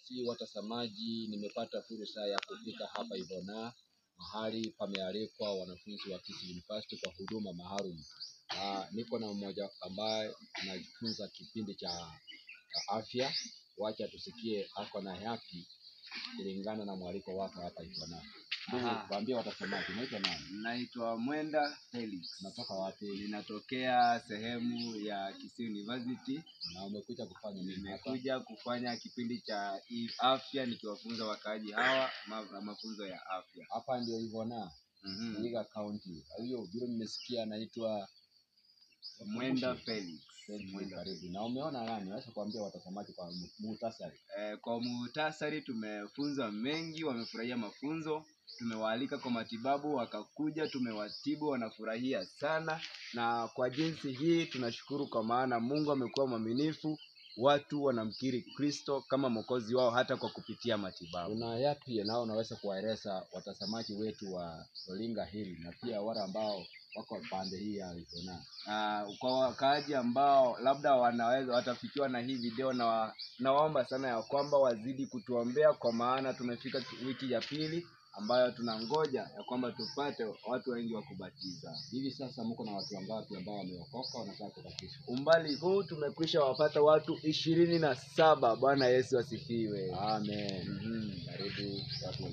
Sisi watazamaji, nimepata fursa ya kufika hapa Ivona, mahali pamealikwa wanafunzi wa Kisii University kwa huduma maalum. Niko na mmoja ambaye anajifunza kipindi cha afya. Wacha tusikie ako na yapi kulingana na mwaliko wake hapa Ivona. Waambie watazamaji, unaitwa nani? Naitwa Mwenda Felix. Natoka wapi? Ninatokea sehemu ya Kisii University. Na umekuja kufanya nini? Nimekuja kufanya kipindi cha afya nikiwafunza wakaaji hawa mafunzo ya afya. Hapa ndio Ivona. Vihiga County. Hiyo bila nimesikia anaitwa Mwenda Felix. Karibu. Na umeona nani? Naweza kuambia watazamaji kwa muhtasari. Kwa muhtasari tumefunza mengi, wamefurahia mafunzo. Tumewaalika kwa matibabu wakakuja, tumewatibu, wanafurahia sana. Na kwa jinsi hii tunashukuru kwa maana Mungu amekuwa mwaminifu. Watu wanamkiri Kristo kama mwokozi wao hata kwa kupitia matibabu. Kuna yapi nao unaweza kuwaeleza watazamaji wetu wa Olinga hili na pia wale ambao wako pande hii ya Ivona? Kwa wakaaji ambao labda watafikiwa na hii video, na nawaomba sana ya kwamba wazidi kutuombea kwa maana tumefika wiki ya pili ambayo tunangoja ya kwamba tupate watu wengi wa kubatiza. Hivi sasa mko na watu wangapi ambao wameokoka wanataka kubatizwa? Umbali huu tumekwisha wapata watu 27. Bwana Yesu asifiwe. Amen. Karibu watu.